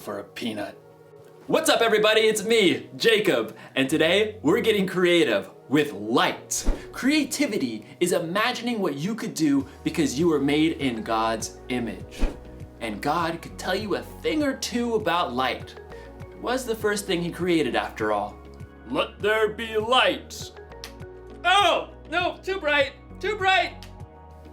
for a peanut. What's up everybody, it's me, Jacob, and today we're getting creative with light. Creativity is imagining what you could do because you were made in God's image. And God could tell you a thing or two about light. It was the first thing he created after all. Let there be light. Oh, no, too bright, too bright.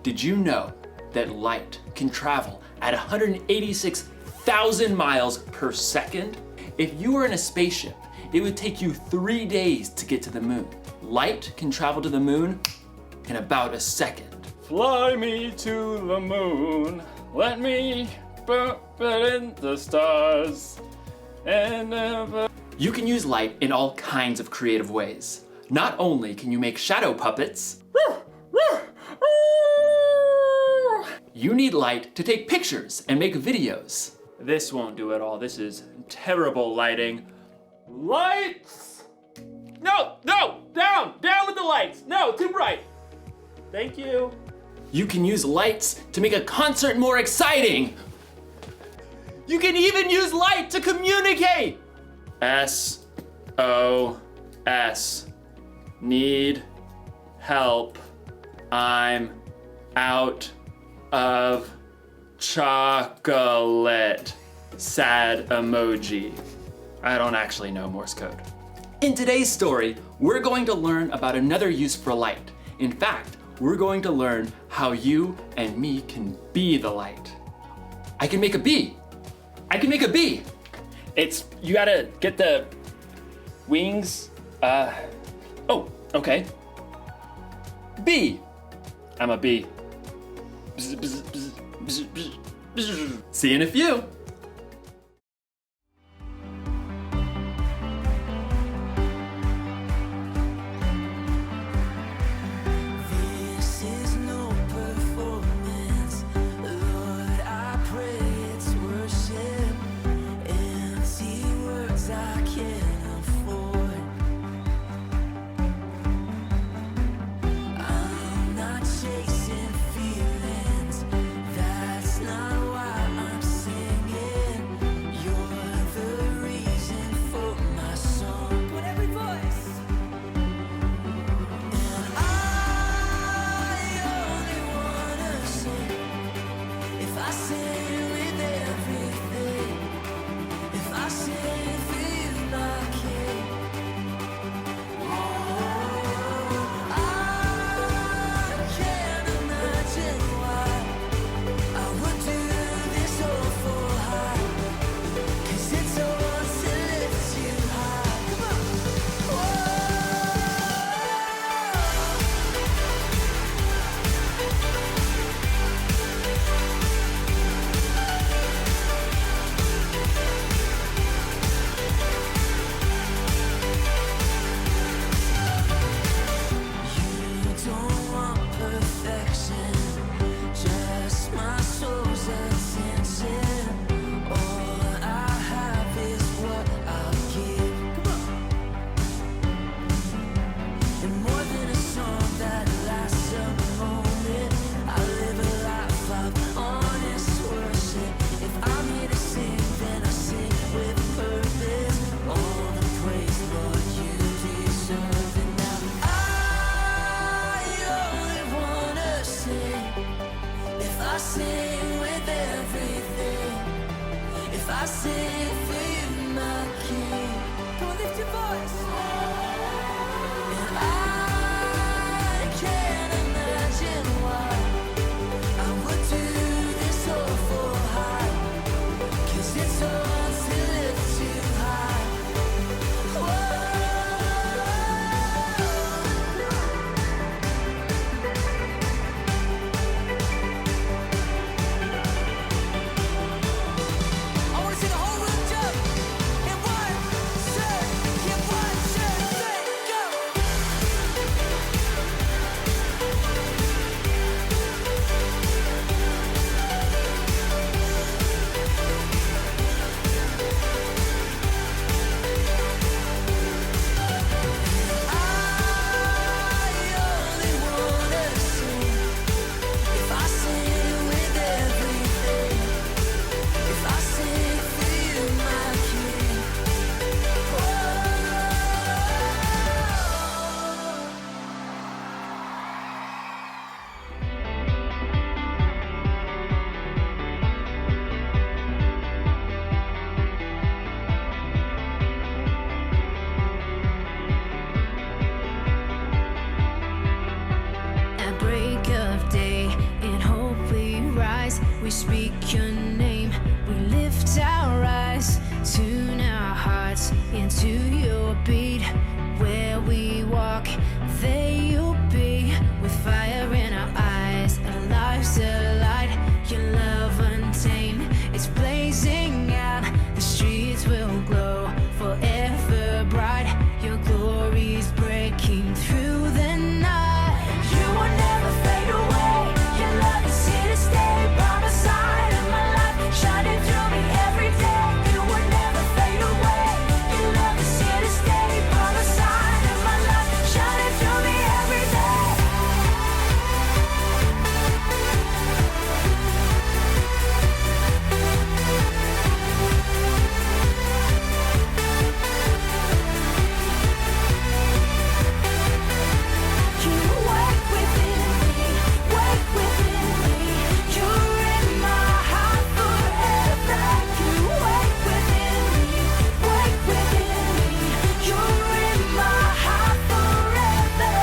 Did you know that light can travel at 186,000 miles per second? If you were in a spaceship, it would take you 3 days to get to the moon. Light can travel to the moon in about a second. Fly me to the moon, let me put in the stars, and never... You can use light in all kinds of creative ways. Not only can you make shadow puppets, you need light to take pictures and make videos. This won't do it all. This is terrible lighting. Lights! No, down with the lights. No, too bright. Thank you. You can use lights to make a concert more exciting. You can even use light to communicate. SOS. Need help. I'm out of chocolate. Sad emoji. I don't actually know Morse code. In today's story, we're going to learn about another use for light. In fact, we're going to learn how you and me can be the light. I can make a bee. I can make a bee. You gotta get the wings. Oh, okay. Bee. I'm a bee. Bzz, bzz, bzz, bzz, bzz, bzz. See you in a few. Chasing feelings, that's not why I'm singing. we speak your name. We lift our eyes, tune our hearts into your beat. Where we walk, there you'll be, with fire in our eyes, our lives alight. Your love untamed, it's blazing out. The streets will glow forever bright. Your glory's breaking through the night. You will never fade away. Your love is here to stay. By my side of my life, shining through me every day. You will never fade away. Your love is here to stay. By my side of my life, shining through me every day. You wake within me, wake within me. You're in my heart forever. You wake within me, wake within me. You're in my heart forever.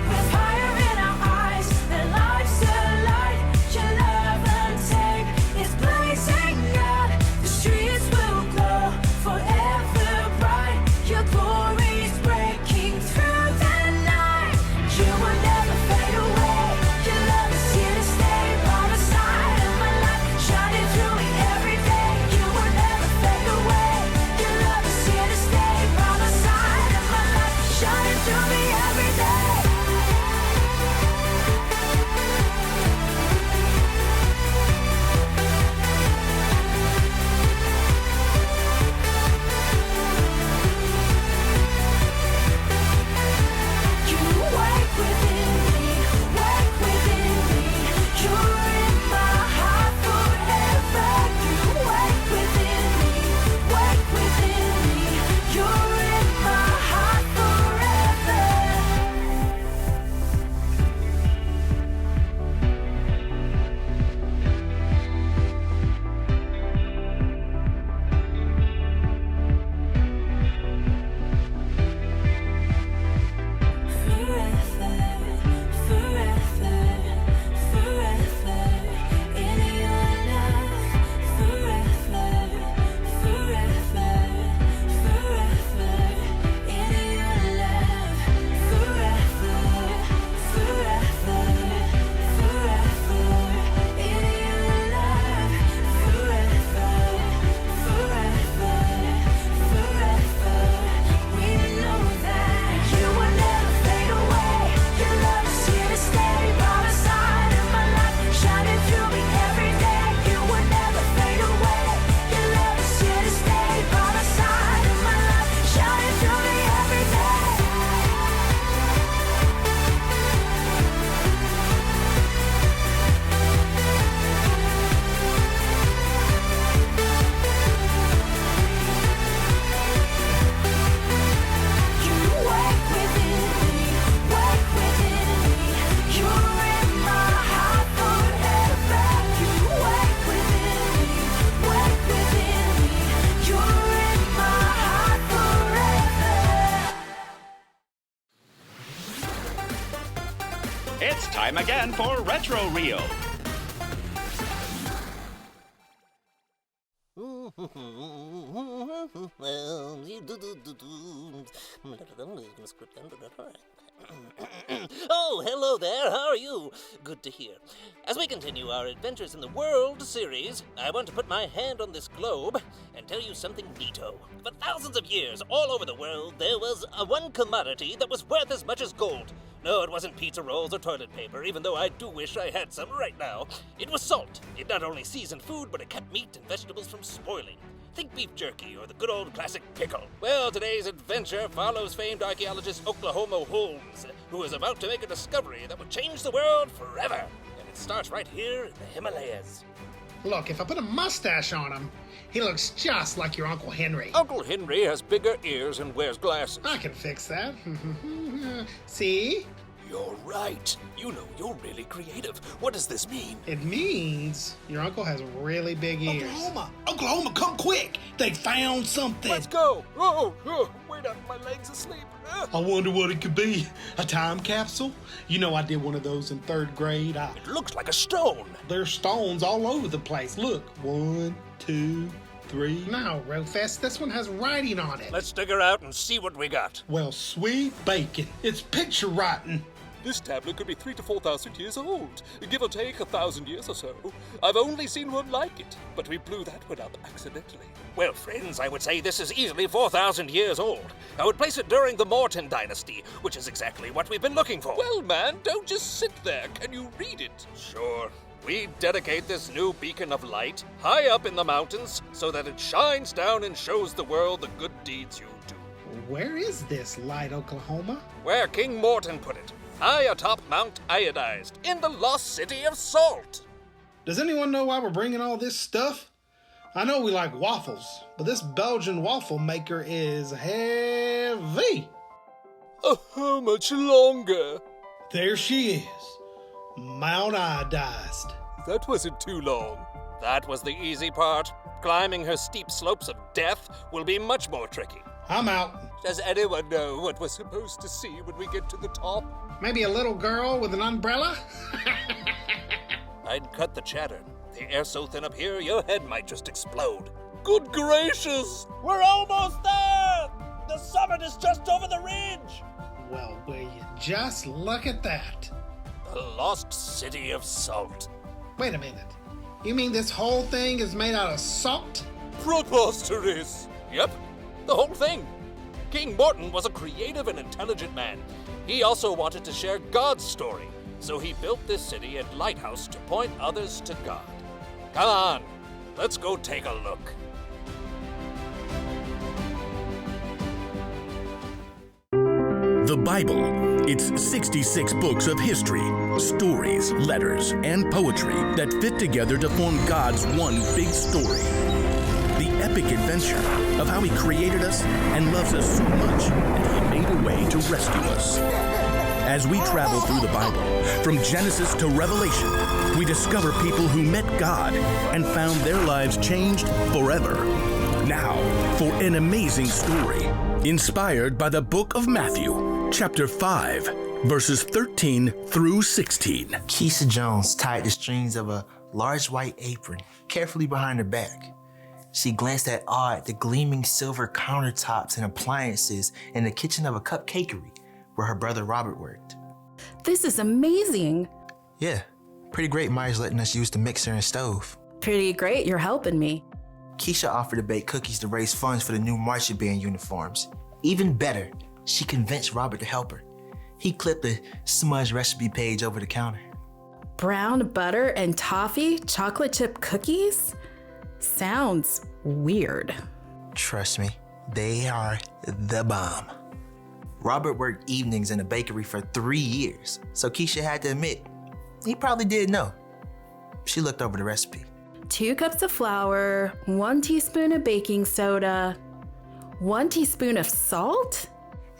With fire in our eyes, the lives alight. Your love untamed is blazing out. The streets will glow forever bright. Your glory's breaking through the night. You will never fade away. Your love is here to stay. By my side of my life, shining through me every day. You will never fade away. Your love is here to stay. By my side of my life, shining through me every day. You wake within me, wake within me. You're in my heart forever. You wake within me, wake within me. You're in my heart forever. Forever, forever, forever in your love. Forever, forever, forever in your love. Forever, forever, forever in your love. Forever, forever, forever. We know that you will never fade away. Your love is here to stay. By the side of my life, shining through me every day. You will never fade away. Your love is here to stay. By the side of my life, shining through me every day. You wake within me, wake within me. You're in my heart forever. You wake within me, wake within me. You're in my heart forever. It's time again for Retro Reel. Oh, hello there. How are you? Good to hear. As we continue our Adventures in the World series, I want to put my hand on this globe and tell you something neato. For thousands of years, all over the world, there was one commodity that was worth as much as gold. No, it wasn't pizza rolls or toilet paper, even though I do wish I had some right now. It was salt. It not only seasoned food, but it kept meat and vegetables from spoiling. Think beef jerky or the good old classic pickle. Well, today's adventure follows famed archaeologist Oklahoma Holmes, who is about to make a discovery that would change the world forever. And it starts right here in the Himalayas. Look, if I put a mustache on him, he looks just like your Uncle Henry. Uncle Henry has bigger ears and wears glasses. I can fix that. See? You're right. You know, you're really creative. What does this mean? It means your uncle has really big ears. Oklahoma, come quick! They found something! Let's go! Oh, wait up, my legs asleep. I wonder what it could be. A time capsule? You know I did one of those in 3rd grade. It looks like a stone. There's stones all over the place. Look, 1, 2, 3. No, Rofest, this one has writing on it. Let's dig her out and see what we got. Well, sweet bacon. It's picture writing. This tablet could be 3,000 to 4,000 years old, give or take 1,000 years or so. I've only seen one like it, but we blew that one up accidentally. Well, friends, I would say this is easily 4,000 years old. I would place it during the Morton Dynasty, which is exactly what we've been looking for. Well, man, don't just sit there. Can you read it? Sure. We dedicate this new beacon of light high up in the mountains so that it shines down and shows the world the good deeds you do. Where is this light, Oklahoma? Where King Morton put it, high atop Mount Iodized, in the lost city of Salt. Does anyone know why we're bringing all this stuff? I know we like waffles, but this Belgian waffle maker is heavy. How much longer? There she is, Mount Iodized. That wasn't too long. That was the easy part. Climbing her steep slopes of death will be much more tricky. I'm out. Does anyone know what we're supposed to see when we get to the top? Maybe a little girl with an umbrella? I'd cut the chatter. The air's so thin up here, your head might just explode. Good gracious! We're almost there! The summit is just over the ridge! Well, will you just look at that? The lost city of Salt. Wait a minute. You mean this whole thing is made out of salt? Preposterous! Yep, the whole thing. King Morton was a creative and intelligent man. He also wanted to share God's story, so he built this city and lighthouse to point others to God. Come on, let's go take a look. The Bible. It's 66 books of history, stories, letters, and poetry that fit together to form God's one big story. The epic adventure of how He created us and loves us so much that He made a way to rescue us. As we travel through the Bible, from Genesis to Revelation, we discover people who met God and found their lives changed forever. Now, for an amazing story, inspired by the book of Matthew, chapter 5, verses 13 through 16. Keisha Jones tied the strings of a large white apron carefully behind her back. She glanced at awe at the gleaming silver countertops and appliances in the kitchen of a cupcakery where her brother Robert worked. This is amazing. Yeah, pretty great Myers letting us use the mixer and stove. Pretty great, you're helping me. Keisha offered to bake cookies to raise funds for the new marching band uniforms. Even better, she convinced Robert to help her. He clipped the smudge recipe page over the counter. Brown butter and toffee chocolate chip cookies? Sounds weird. Trust me, they are the bomb. Robert worked evenings in a bakery for 3 years, so Keisha had to admit, he probably did know. She looked over the recipe. 2 cups of flour, 1 teaspoon of baking soda, 1 teaspoon of salt?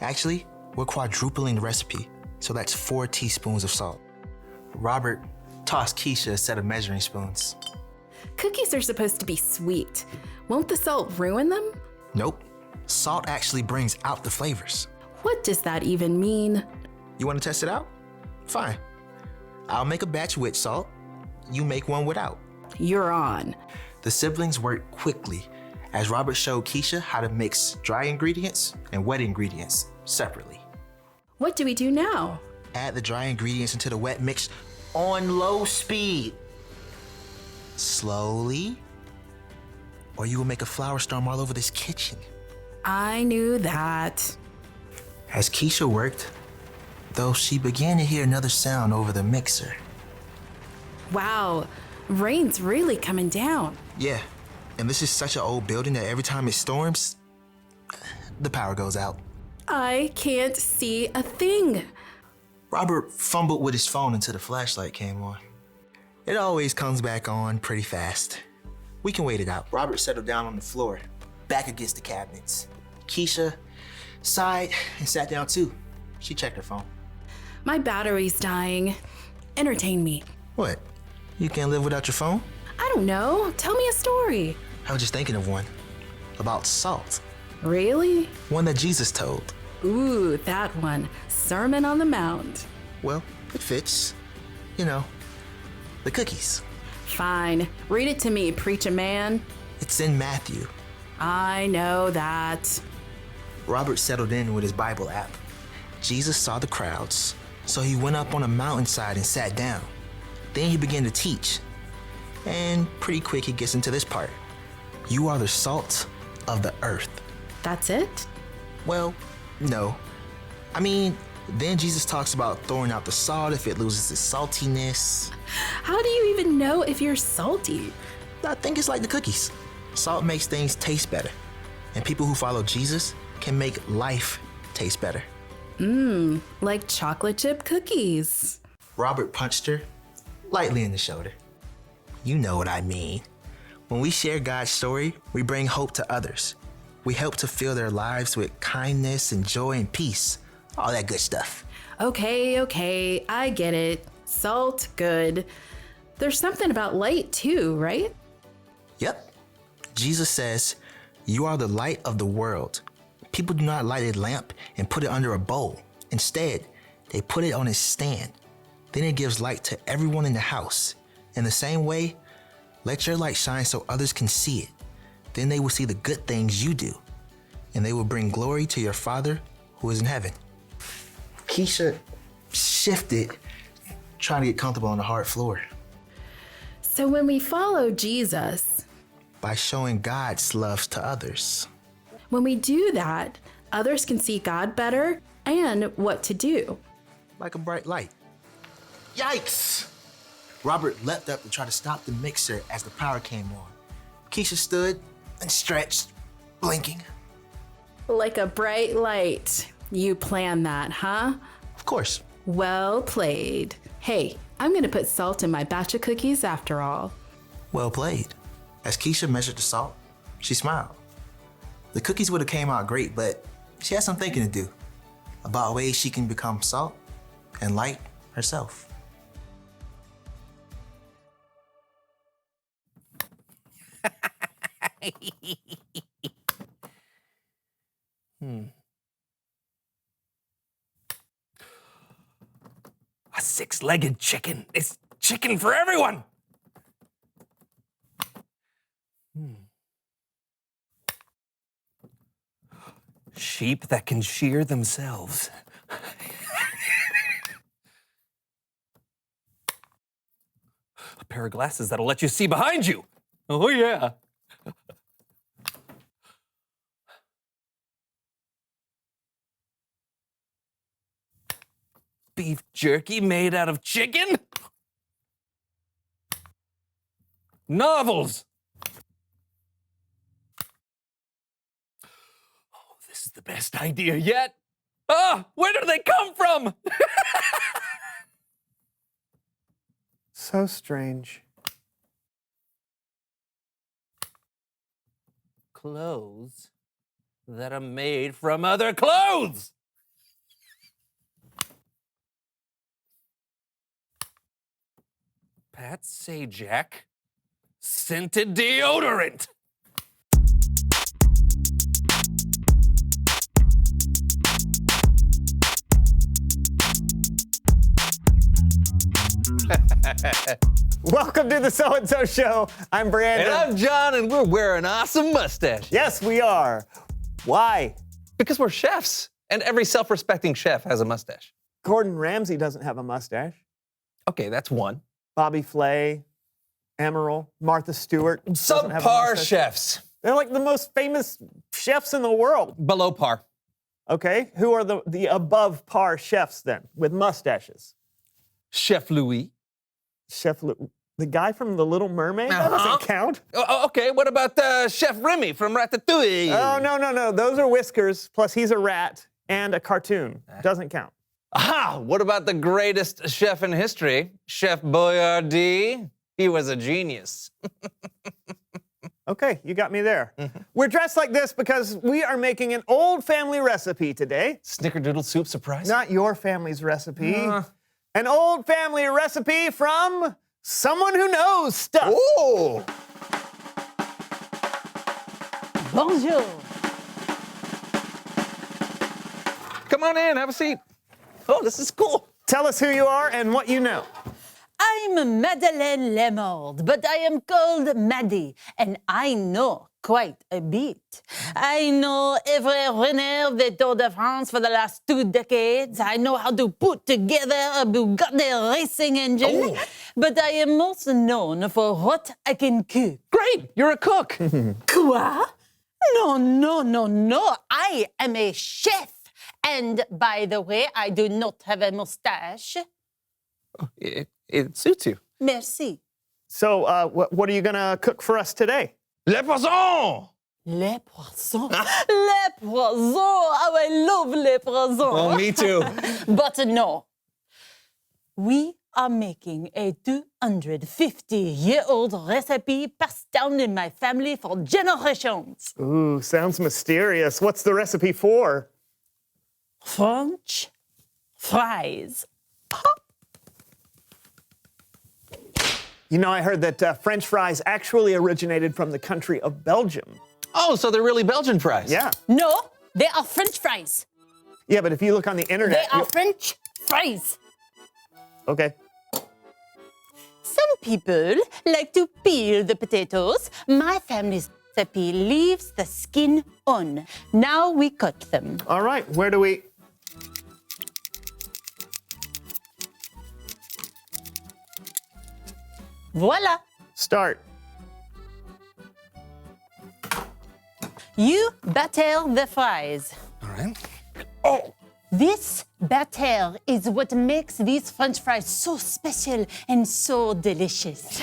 Actually, we're quadrupling the recipe, so that's 4 teaspoons of salt. Robert tossed Keisha a set of measuring spoons. Cookies are supposed to be sweet. Won't the salt ruin them? Nope. Salt actually brings out the flavors. What does that even mean? You want to test it out? Fine. I'll make a batch with salt. You make one without. You're on. The siblings worked quickly as Robert showed Keisha how to mix dry ingredients and wet ingredients separately. What do we do now? Add the dry ingredients into the wet mix on low speed. Slowly, or you will make a flour storm all over this kitchen. I knew that. As Keisha worked, though, she began to hear another sound over the mixer. Wow, rain's really coming down. Yeah, and this is such an old building that every time it storms, the power goes out. I can't see a thing. Robert fumbled with his phone until the flashlight came on. It always comes back on pretty fast. We can wait it out. Robert settled down on the floor, back against the cabinets. Keisha sighed and sat down too. She checked her phone. My battery's dying. Entertain me. What? You can't live without your phone? I don't know. Tell me a story. I was just thinking of one. About salt. Really? One that Jesus told. Ooh, that one. Sermon on the Mount. Well, it fits. You know, the cookies. Fine. Read it to me, preacher man. It's in Matthew. I know that. Robert settled in with his Bible app. Jesus saw the crowds, so he went up on a mountainside and sat down. Then he began to teach. And pretty quick he gets into this part. You are the salt of the earth. That's it? Well, no. I mean, then Jesus talks about throwing out the salt if it loses its saltiness. How do you even know if you're salty? I think it's like the cookies. Salt makes things taste better. And people who follow Jesus can make life taste better. Like chocolate chip cookies. Robert punched her lightly in the shoulder. You know what I mean. When we share God's story, we bring hope to others. We help to fill their lives with kindness and joy and peace. All that good stuff. Okay, I get it. Salt, good. There's something about light too, right? Yep. Jesus says, you are the light of the world. People do not light a lamp and put it under a bowl. Instead, they put it on a stand. Then it gives light to everyone in the house. In the same way, let your light shine so others can see it. Then they will see the good things you do, and they will bring glory to your Father who is in heaven. Keisha shifted, trying to get comfortable on the hard floor. So when we follow Jesus, By showing God's love to others. when we do that, others can see God better and what to do. Like a bright light. Yikes! Robert leapt up to try to stop the mixer as the power came on. Keisha stood and stretched, blinking. Like a bright light. You planned that, huh? Of course. Well played. Hey, I'm gonna put salt in my batch of cookies after all. Well played. As Keisha measured the salt, she smiled. The cookies would have came out great, but she had some thinking to do about ways she can become salt and light herself. A six-legged chicken. It's chicken for everyone. Sheep that can shear themselves. A pair of glasses that'll let you see behind you. Oh, yeah. Beef jerky made out of chicken? Novels! Oh, this is the best idea yet. Ah, where do they come from? So strange. Clothes that are made from other clothes. Pat Sajak, scented deodorant. Welcome to the So and So Show. I'm Brandon. And I'm John, and we're wearing awesome mustaches. Yes, we are. Why? Because we're chefs, and every self-respecting chef has a mustache. Gordon Ramsay doesn't have a mustache. Okay, that's one. Bobby Flay, Emerald, Martha Stewart. doesn't have a Subpar mustache. chefs. They're like the most famous chefs in the world. Below par. Okay, who are the above par chefs then with mustaches? Chef Louis. The guy from The Little Mermaid? That doesn't count. Okay, what about Chef Remy from Ratatouille? Oh, no. Those are whiskers, plus he's a rat and a cartoon. Doesn't count. Aha! What about the greatest chef in history, Chef Boyardee? He was a genius. Okay, you got me there. We're dressed like this because we are making an old family recipe today. Snickerdoodle soup surprise? Not your family's recipe. An old family recipe from someone who knows stuff. Oh! Bonjour. Come on in, have a seat. Oh, this is cool. Tell us who you are and what you know. I'm Madeleine Lemord, but I am called Maddie, and I know quite a bit. I know every winner of the Tour de France for the last 2 decades. I know how to put together a Bugatti racing engine. But I am most known for what I can cook. Great, you're a cook. Quoi? No. I am a chef. And by the way, I do not have a mustache. It suits you. Merci. So, what are you gonna cook for us today? Le poisson! Les poissons. Les poissons. Oh, I love les poissons. Oh, me too. But no. We are making a 250-year-old recipe passed down in my family for generations. Ooh, sounds mysterious. What's the recipe for? French fries. You know, I heard that French fries actually originated from the country of Belgium. Oh, so they're really Belgian fries? Yeah. No, they are French fries. Yeah, but if you look on the internet... They are French fries. Okay. Some people like to peel the potatoes. My family's recipe leaves the skin on. Now we cut them. All right, where do we... Voila. Start. You batter the fries. All right. Oh. This batter is what makes these French fries so special and so delicious.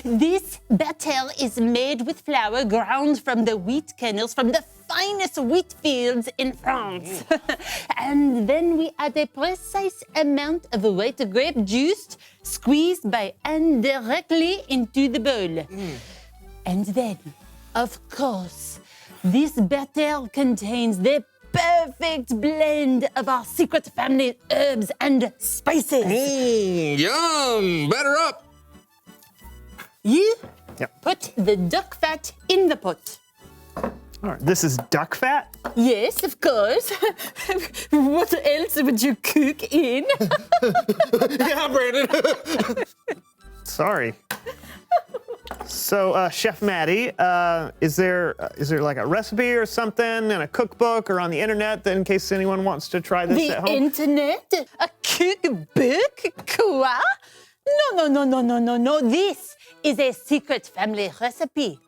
This batter is made with flour ground from the wheat kernels from the finest wheat fields in France. And then we add a precise amount of white grape juice squeezed by hand directly into the bowl. And then, of course, this batter contains the perfect blend of our secret family herbs and spices. Yum! Batter up! You put the duck fat in the pot. All right, this is duck fat? Yes, of course. What else would you cook in? Yeah, Brandon. Sorry. So, Chef Maddie, is there like a recipe or something in a cookbook or on the internet that in case anyone wants to try this at home? The internet? A cookbook? Quoi? No. This is a secret family recipe.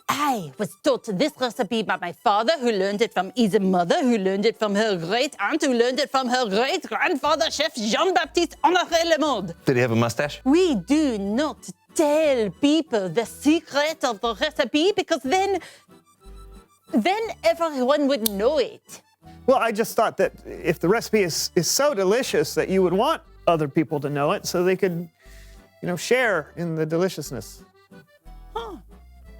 I was taught this recipe by my father, who learned it from his mother, who learned it from her great aunt, who learned it from her great grandfather, Chef Jean-Baptiste Honoré Lemond. Did he have a mustache? We do not tell people the secret of the recipe because then everyone would know it. Well, I just thought that if the recipe is so delicious that you would want other people to know it so they could, share in the deliciousness.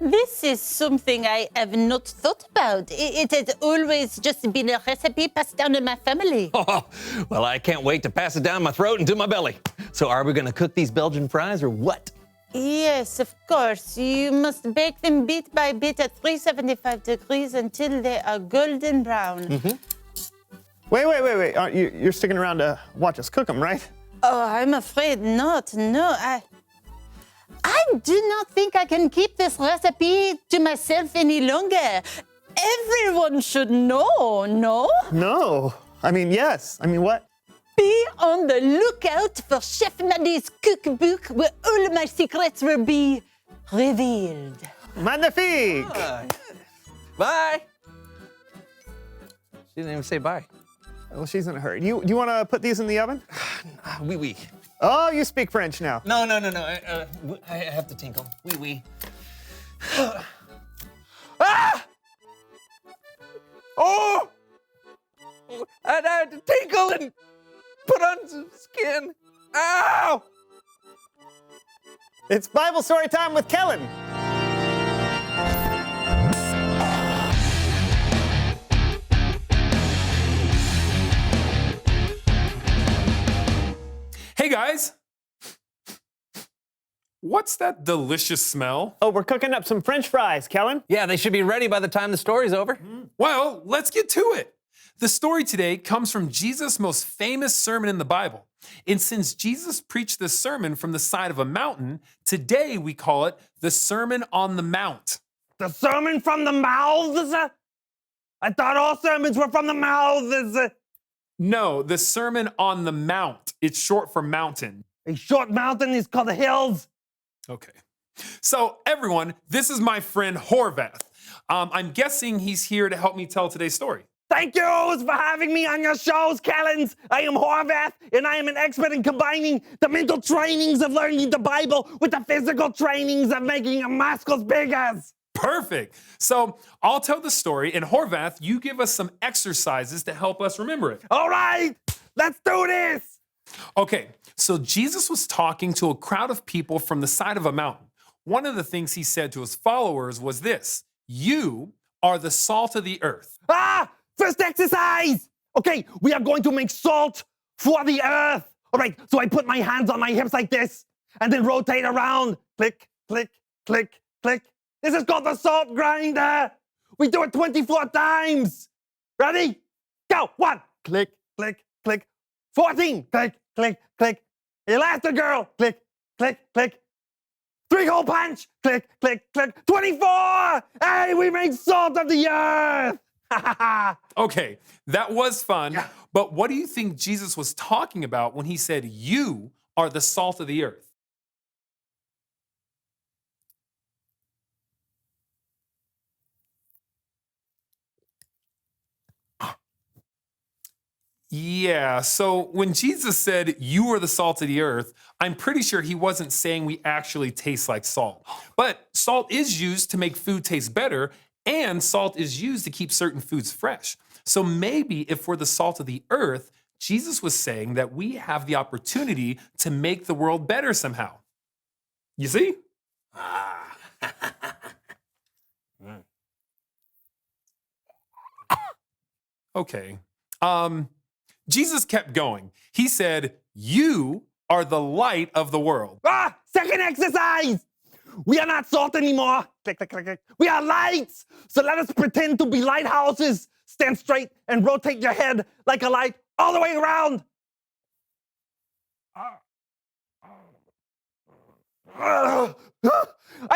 This is something I have not thought about. It has always just been a recipe passed down in my family. Oh, well, I can't wait to pass it down my throat and to my belly. So are we going to cook these Belgian fries or what? Yes, of course. You must bake them bit by bit at 375 degrees until they are golden brown. Mm-hmm. Wait. You're sticking around to watch us cook them, right? Oh, I'm afraid not. No, I do not think I can keep this recipe to myself any longer. Everyone should know, no? No. I mean, yes. I mean, what? Be on the lookout for Chef Maddie's cookbook where all my secrets will be revealed. Magnifique! Bye! She didn't even say bye. Well, she's in a hurry. Do you want to put these in the oven? Oui. Oh, you speak French now. No. I have to tinkle. Oui. Ah! Oh! I had to tinkle and put on some skin. Ow! It's Bible story time with Kellen. guys. What's that delicious smell? Oh, we're cooking up some French fries, Kellen. Yeah, they should be ready by the time the story's over. Well, let's get to it. The story today comes from Jesus' most famous sermon in the Bible. And since Jesus preached this sermon from the side of a mountain, today we call it the Sermon on the Mount. The sermon from the mouths? I thought all sermons were from the mouths. No, the Sermon on the Mount. It's short for mountain. A short mountain is called the hills. Okay. So everyone, this is my friend Horvath. I'm guessing he's here to help me tell today's story. Thank you for having me on your shows, Callens. I am Horvath, and I am an expert in combining the mental trainings of learning the Bible with the physical trainings of making your muscles bigger. Perfect. So I'll tell the story, and Horvath, you give us some exercises to help us remember it. All right, let's do this. Okay, so Jesus was talking to a crowd of people from the side of a mountain. One of the things he said to his followers was this: you are the salt of the earth. First exercise. Okay, we are going to make salt for the earth. All right, so I put my hands on my hips like this and then rotate around. Click, click, click, click. This is called the salt grinder. We do it 24 times. Ready? Go. 1. Click, click, click. 14. Click, click, click. Elastigirl. Click, click, click. 3-hole punch. Click, click, click. 24. Hey, we made salt of the earth. Okay, that was fun, but what do you think Jesus was talking about when he said, you are the salt of the earth? Yeah, so when Jesus said, you are the salt of the earth, I'm pretty sure he wasn't saying we actually taste like salt. But salt is used to make food taste better, and salt is used to keep certain foods fresh. So maybe if we're the salt of the earth, Jesus was saying that we have the opportunity to make the world better somehow. You see? Okay. Jesus kept going. He said, you are the light of the world. Second exercise. We are not salt anymore. Click, click, click, click. We are lights. So let us pretend to be lighthouses. Stand straight and rotate your head like a light all the way around. I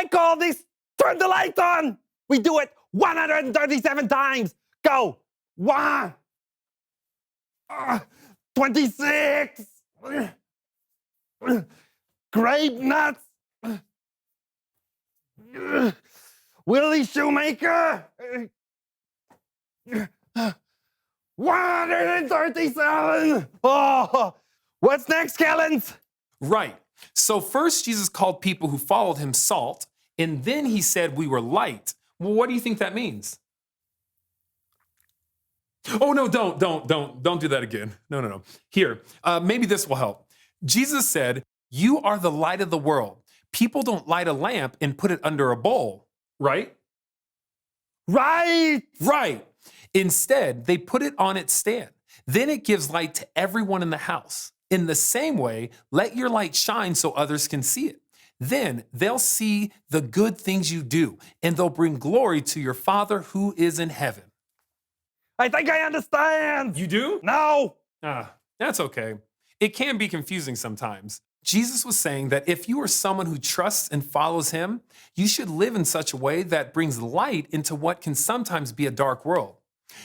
call this turn the light on. We do it 137 times. Go. 1. 26. Grape nuts. Willie Shoemaker. 137. Oh, what's next, Kellens? Right. So first Jesus called people who followed him salt, and then he said we were light. Well, what do you think that means? Oh, no, don't do that again. No. Here, maybe this will help. Jesus said, you are the light of the world. People don't light a lamp and put it under a bowl, right? Right. Instead, they put it on its stand. Then it gives light to everyone in the house. In the same way, let your light shine so others can see it. Then they'll see the good things you do, and they'll bring glory to your Father who is in heaven. I think I understand. You do? No. That's okay. It can be confusing sometimes. Jesus was saying that if you are someone who trusts and follows him, you should live in such a way that brings light into what can sometimes be a dark world.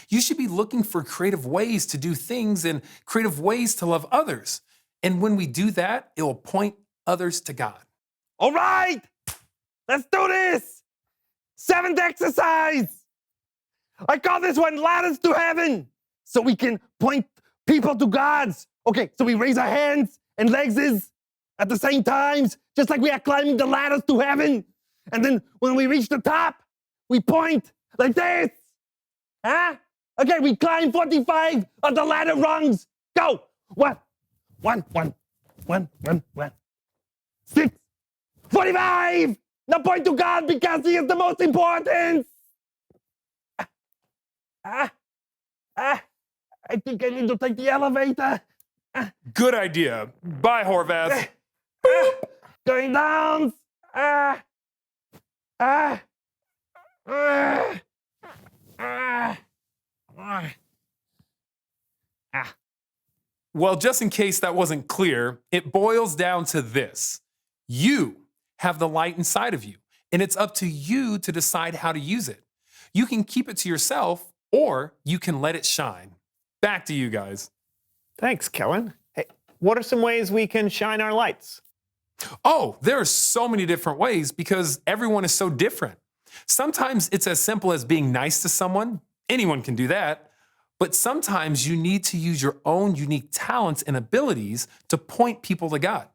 You should be looking for creative ways to do things and creative ways to love others. And when we do that, it will point others to God. All right, let's do this. 7th exercise. I call this one ladders to heaven, so we can point people to God's. Okay, so we raise our hands and legs at the same times, just like we are climbing the ladders to heaven. And then when we reach the top, we point like this. Okay, we climb 45 of the ladder rungs. Go. 1, 6, 45. Now point to God because he is the most important. I think I need to take the elevator. Good idea. Bye, Horvath. Going down. Well, just in case that wasn't clear, it boils down to this. You have the light inside of you, and it's up to you to decide how to use it. You can keep it to yourself, or you can let it shine. Back to you guys. Thanks, Kellen. Hey, what are some ways we can shine our lights? Oh, there are so many different ways because everyone is so different. Sometimes it's as simple as being nice to someone. Anyone can do that. But sometimes you need to use your own unique talents and abilities to point people to God.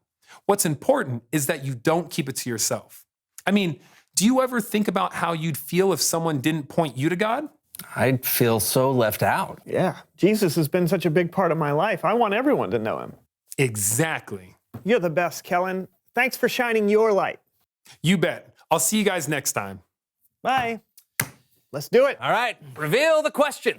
What's important is that you don't keep it to yourself. I mean, do you ever think about how you'd feel if someone didn't point you to God? I'd feel so left out. Yeah, Jesus has been such a big part of my life. I want everyone to know him. Exactly. You're the best, Kellen. Thanks for shining your light. You bet. I'll see you guys next time. Bye. Let's do it. All right, reveal the question.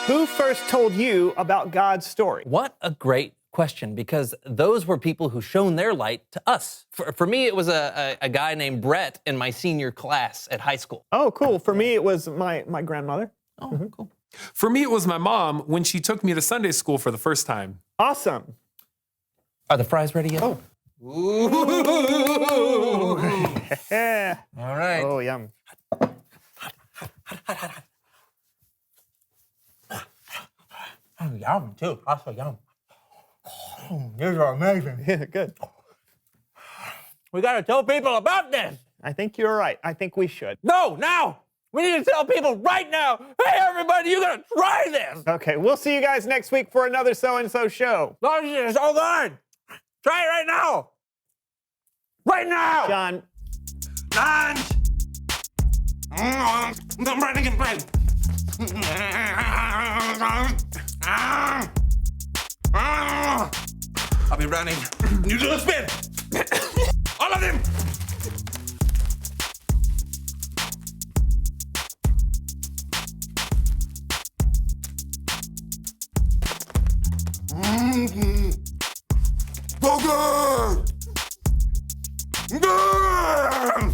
Who first told you about God's story? What a great question, because those were people who shone their light to us. For me, it was a guy named Brett in my senior class at high school. Oh, cool. For me, it was my grandmother. Oh, cool. For me, it was my mom when she took me to Sunday school for the first time. Awesome. Are the fries ready yet? Oh. Ooh. All right. Oh, yum. Oh, yum, too. Also yum. Oh, these are amazing. Yeah, good. We got to tell people about this. I think you're right. I think we should. No, now. We need to tell people right now. Hey, everybody, you got to try this. Okay, we'll see you guys next week for another So-and-So show. No, it's all gone. Try it right now. Right now. John. Lunch. I'm running in bread. I'll be running. You do a spin. All of them. So good. Good.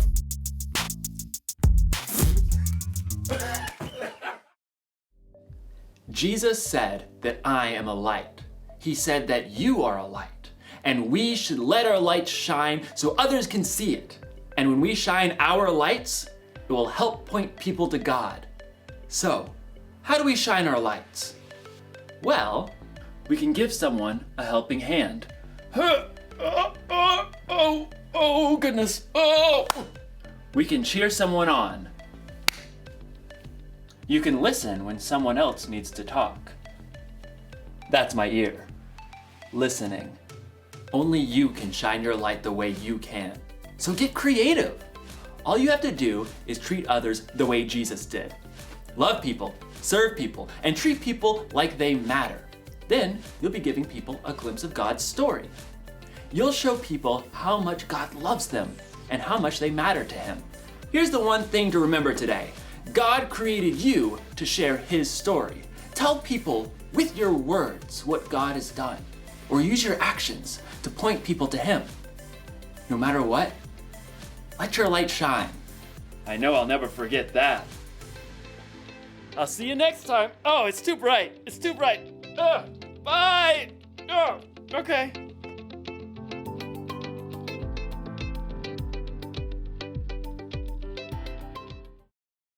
Jesus said that I am a light. He said that you are a light, and we should let our light shine so others can see it. And when we shine our lights, it will help point people to God. So, how do we shine our lights? Well, we can give someone a helping hand. Oh, goodness. Oh! We can cheer someone on. You can listen when someone else needs to talk. That's my ear. Listening. Only you can shine your light the way you can. So get creative. All you have to do is treat others the way Jesus did. Love people, serve people, and treat people like they matter. Then you'll be giving people a glimpse of God's story. You'll show people how much God loves them and how much they matter to Him. Here's the one thing to remember today. God created you to share His story. Tell people with your words what God has done, or use your actions to point people to Him. No matter what, let your light shine. I know I'll never forget that. I'll see you next time. Oh, it's too bright. It's too bright. Bye. Oh, okay.